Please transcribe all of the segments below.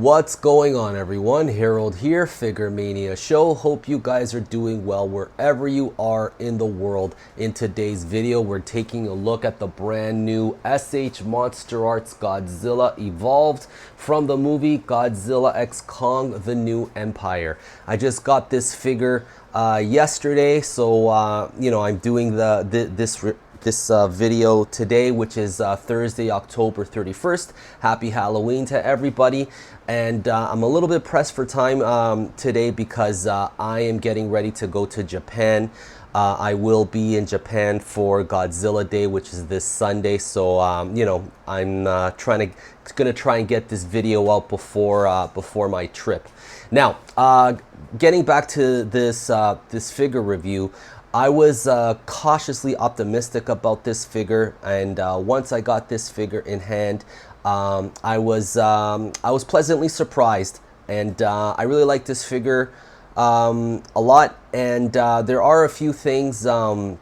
What's going on, everyone? Harold here, Figuremania Show. Hope you guys are doing well wherever you are in the world. In today's video, we're taking a look at the brand new S.H.Monsterarts Godzilla Evolved from the movie Godzilla x Kong: The New Empire. I just got this figure yesterday, so I'm doing this video today, which is Thursday, October 31st. Happy Halloween to everybody. And I'm a little bit pressed for time today because I am getting ready to go to Japan. I will be in Japan for Godzilla Day, which is this Sunday. So, I'm gonna try and get this video out before my trip. Now, getting back to this figure review, I was cautiously optimistic about this figure, and once I got this figure in hand, I was pleasantly surprised, and I really like this figure a lot. And there are a few things, some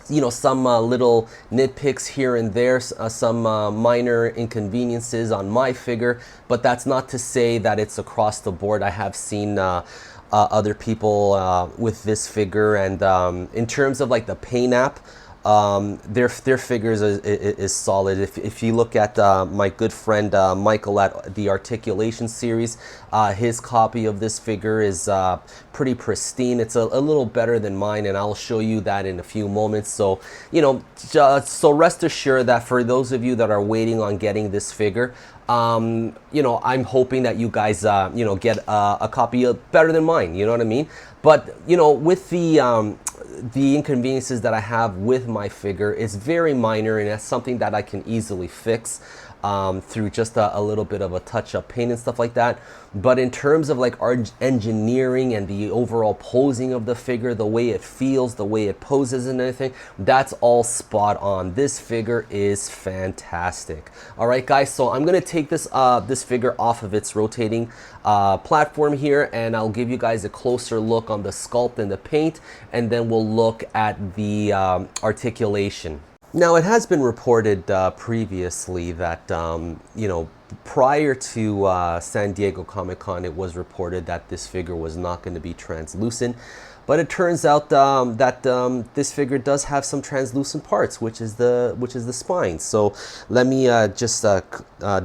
little nitpicks here and there, some minor inconveniences on my figure, but that's not to say that it's across the board. I have seen other people with this figure, and in terms of like the paint app, their figures is solid. If you look at my good friend Michael at the Articulation series, his copy of this figure is pretty pristine. It's a little better than mine, and I'll show you that in a few moments. So so rest assured that for those of you that are waiting on getting this figure, I'm hoping that you guys get a copy better than mine, you know what I mean? But with the inconveniences that I have with my figure, it's very minor, and that's something that I can easily fix through just a little bit of a touch-up paint and stuff like that. But in terms of like our engineering and the overall posing of the figure, the way it feels, the way it poses and everything, that's all spot on. This figure is fantastic. All right, guys, so I'm gonna take this figure off of its rotating platform here, and I'll give you guys a closer look on the sculpt and the paint, and then we'll look at the articulation. Now, it has been reported previously that, prior to San Diego Comic-Con, it was reported that this figure was not going to be translucent. But it turns out that this figure does have some translucent parts, which is the spine. So let me just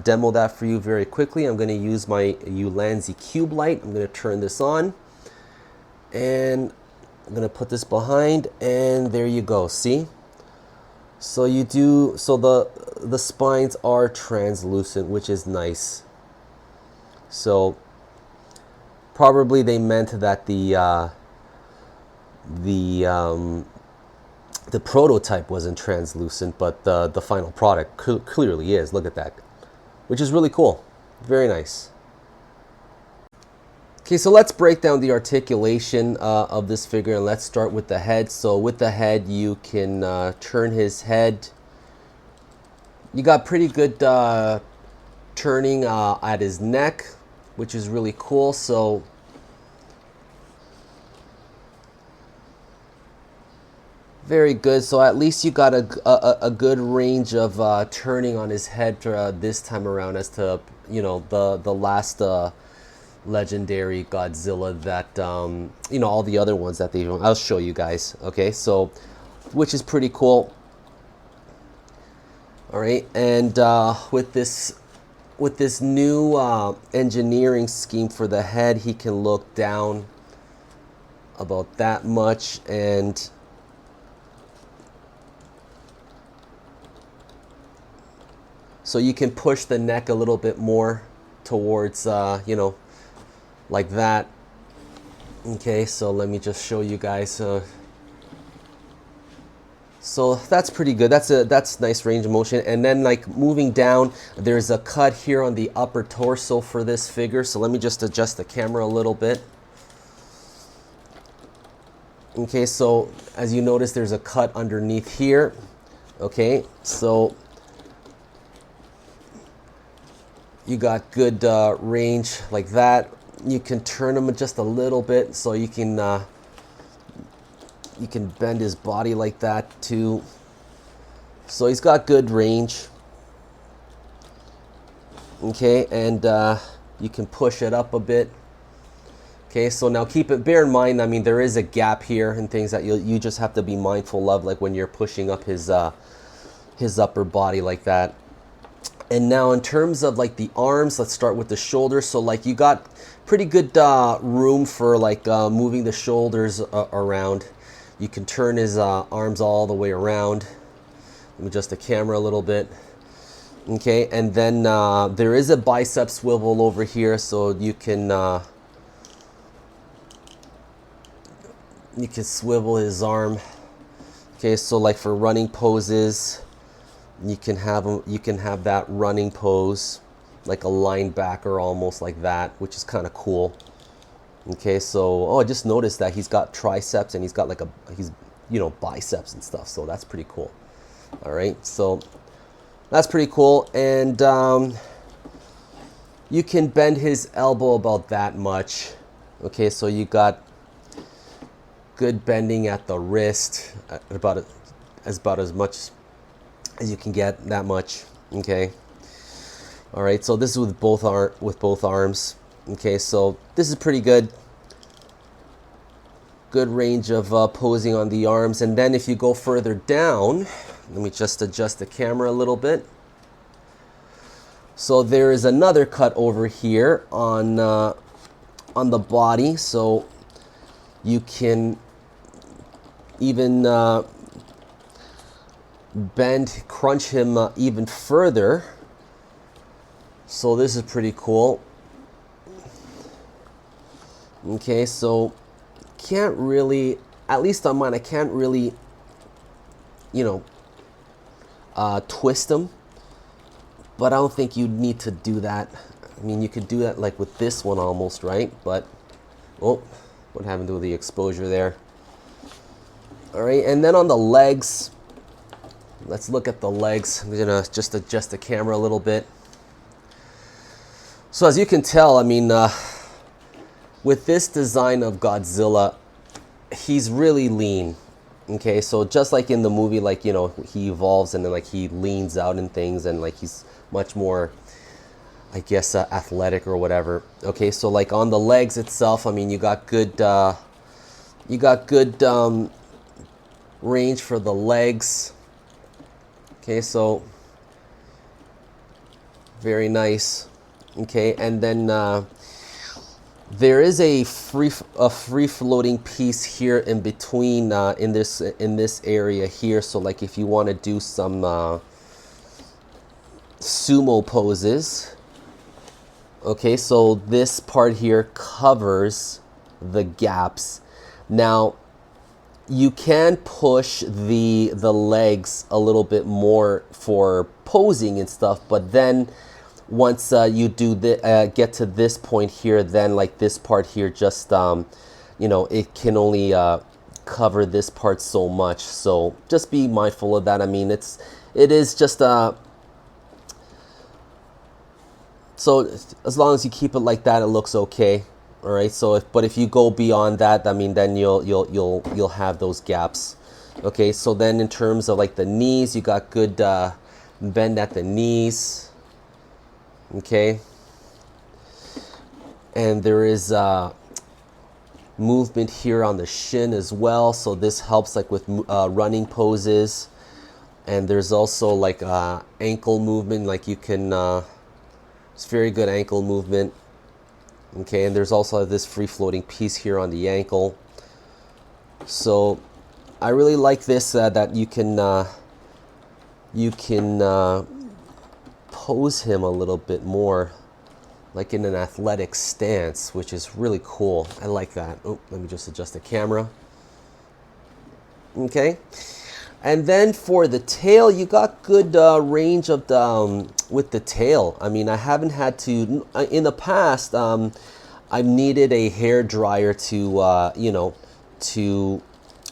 demo that for you very quickly. I'm going to use my Ulanzi Cube Light. I'm going to turn this on, and I'm going to put this behind, and there you go. See? So the spines are translucent, which is nice. So probably they meant that the prototype wasn't translucent, but the final product clearly is. Look at that, which is really cool. Very nice. Okay, so let's break down the articulation of this figure, and let's start with the head. So with the head, you can turn his head. You got pretty good turning at his neck, which is really cool. So very good. So at least you got a good range of turning on his head this time around, as to the last legendary Godzilla that all the other ones that I'll show you guys. Okay, so which is pretty cool. All right, and with this new engineering scheme for the head, he can look down about that much, and so you can push the neck a little bit more towards like that. Okay, so let me just show you guys. So that's pretty good. That's nice range of motion. And then, like, moving down, there's a cut here on the upper torso for this figure. So let me just adjust the camera a little bit. Okay, so as you notice, there's a cut underneath here. Okay, so you got good range like that. You can turn him just a little bit, so you can bend his body like that too. So he's got good range. Okay, and You can push it up a bit. Okay, so now bear in mind, I mean, there is a gap here and things that you just have to be mindful of, like when you're pushing up his upper body like that. And now in terms of like the arms, let's start with the shoulders. So like you got pretty good room for like moving the shoulders around. You can turn his arms all the way around. Let me adjust the camera a little bit. Okay, and then there is a bicep swivel over here, so you can swivel his arm. Okay, so like for running poses, you can have that running pose, like a linebacker almost like that, which is kind of cool. Okay, so I just noticed that he's got triceps and he's got like biceps and stuff, so that's pretty cool. All right, so that's pretty cool. And you can bend his elbow about that much. Okay, so you got good bending at the wrist, about as much as you can get, that much. Okay, all right, so this is with both arms. Okay, so this is pretty good range of posing on the arms. And then if you go further down, let me just adjust the camera a little bit. So there is another cut over here on the body, so you can even crunch him even further. So this is pretty cool. Okay, so can't really, at least on mine, I can't really, twist them, but I don't think you need to do that. I mean, you could do that like with this one almost, right? But, oh, what happened to the exposure there? All right, and then on the legs, let's look at the legs. I'm gonna just adjust the camera a little bit. So as you can tell, I mean, with this design of Godzilla, he's really lean. Okay, so just like in the movie, like, he evolves and then like he leans out and things, and like he's much more, I guess, athletic or whatever. Okay, so like on the legs itself, I mean, you got good range for the legs. Okay, so very nice. Okay, and then there is a free floating piece here in between in this area here. So like if you want to do some sumo poses, okay, so this part here covers the gaps. Now you can push the legs a little bit more for posing and stuff, but then once you do get to this point here, then like this part here just it can only cover this part so much. So just be mindful of that. I mean, it is just so as long as you keep it like that, it looks okay. All right, so but if you go beyond that, I mean, then you'll have those gaps. Okay, so then in terms of like the knees, you got good bend at the knees. Okay, and there is movement here on the shin as well, so this helps like with running poses. And there's also like ankle movement, like you can it's very good ankle movement. Okay, and there's also this free floating piece here on the ankle. So I really like this that you can pose him a little bit more like in an athletic stance, which is really cool. I like that. Oh, let me just adjust the camera. Okay, and then for the tail, you got good range of with the tail. I mean, I haven't had to in the past. I've needed a hair dryer to to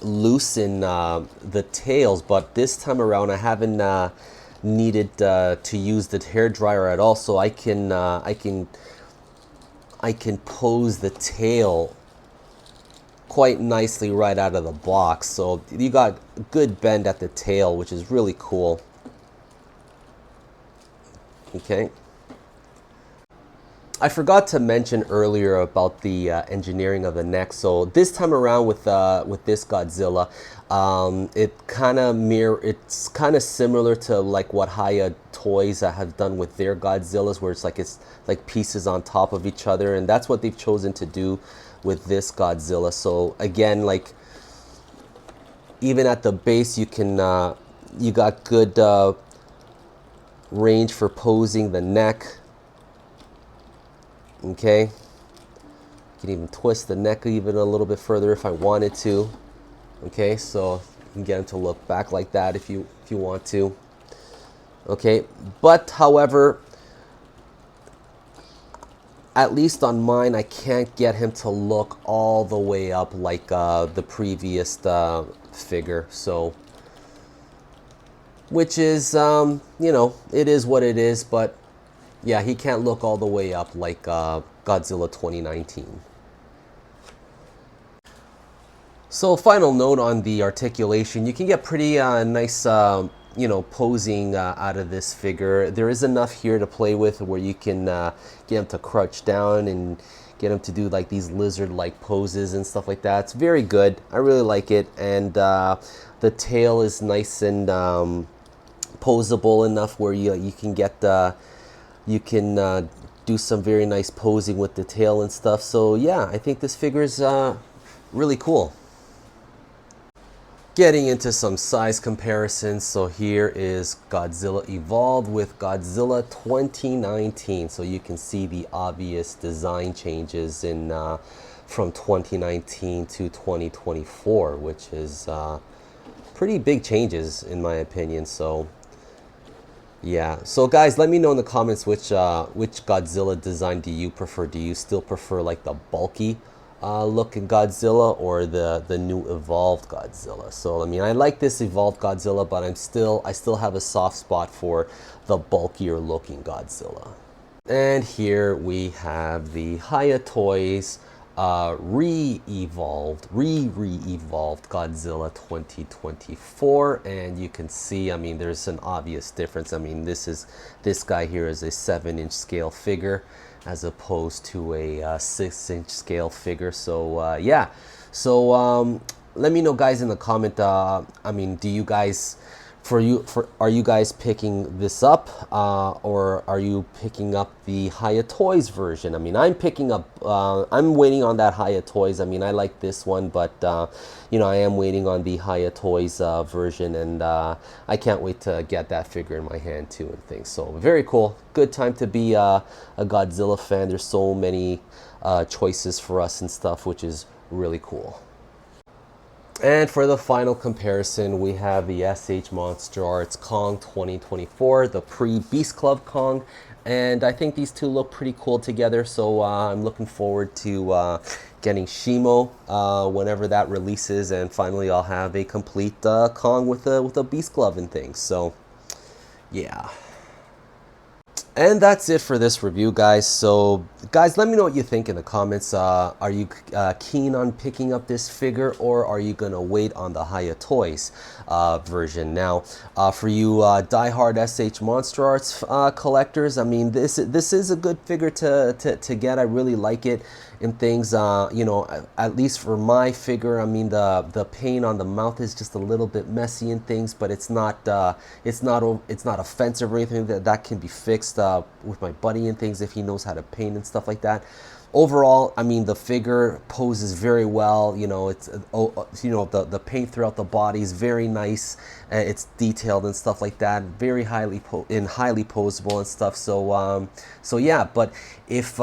loosen the tails, but this time around I haven't needed to use the hair dryer at all. So I can pose the tail quite nicely right out of the box. So you got good bend at the tail, which is really cool. Okay, I forgot to mention earlier about the engineering of the neck. So this time around with this Godzilla, it's kind of similar to like what Haya Toys have done with their Godzillas, where it's like pieces on top of each other, and that's what they've chosen to do with this Godzilla. So again, like even at the base, you can you got good range for posing the neck. Okay, you can even twist the neck even a little bit further if I wanted to. Okay, so you can get him to look back like that if you want to. Okay, but however, at least on mine, I can't get him to look all the way up like the previous figure. So, which is, you know, it is what it is, but yeah, he can't look all the way up like Godzilla 2019. So final note on the articulation, you can get pretty nice, you know, posing out of this figure. There is enough here to play with where you can get him to crouch down and get him to do like these lizard-like poses and stuff like that. It's very good. I really like it. And the tail is nice and posable enough where you can get the you can do some very nice posing with the tail and stuff. So yeah, I think this figure is really cool. Getting into some size comparisons, so here is Godzilla Evolved with Godzilla 2019. So you can see the obvious design changes in from 2019 to 2024, which is pretty big changes in my opinion. So yeah, so guys, let me know in the comments which Godzilla design do you prefer. Do you still prefer like the bulky look in Godzilla or the new evolved Godzilla? So I mean, I like this evolved Godzilla, but I still have a soft spot for the bulkier looking Godzilla. And here we have the Haya Toys re-evolved Godzilla 2024, and you can see, I mean, there's an obvious difference. I mean, this guy here is a 7-inch scale figure as opposed to a 6-inch scale figure. So yeah, so let me know guys in the comment, I mean, do you guys are you guys picking this up or are you picking up the Haya Toys version? I mean, I'm picking up, I'm waiting on that Haya Toys. I mean, I like this one, but you know, I am waiting on the Haya Toys version, and I can't wait to get that figure in my hand too and things. So very cool. Good time to be a Godzilla fan. There's so many choices for us and stuff, which is really cool. And for the final comparison, we have the S.H.Monsterarts Kong 2024, the pre-Beast Club Kong. And I think these two look pretty cool together, so I'm looking forward to getting SHMA whenever that releases, and finally I'll have a complete Kong with a Beast Glove and things. So yeah. And that's it for this review, guys. So guys, let me know what you think in the comments. Are you keen on picking up this figure, or are you gonna wait on the Haya Toys version? Now for you diehard S.H.Monsterarts collectors, I mean, this is a good figure to get. I really like it and things. You know, at least for my figure, I mean, the paint on the mouth is just a little bit messy and things, but it's not offensive or anything. That can be fixed with my buddy and things if he knows how to paint and stuff like that. Overall, I mean, the figure poses very well. You know, it's you know, the paint throughout the body is very nice. It's detailed and stuff like that. Very highly posable and stuff. So so yeah. But if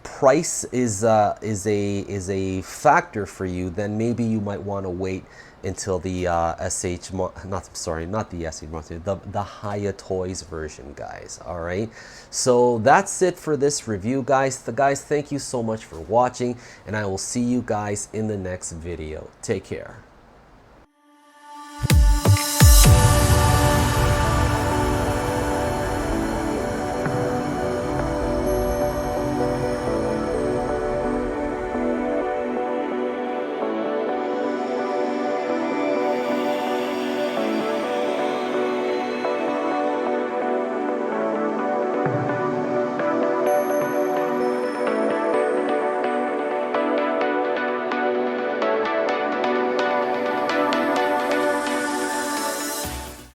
price is a factor for you, then maybe you might want to wait until the the Haya Toys version, guys. All right, so that's it for this review, guys. Guys, thank you so much for watching, and I will see you guys in the next video. Take care.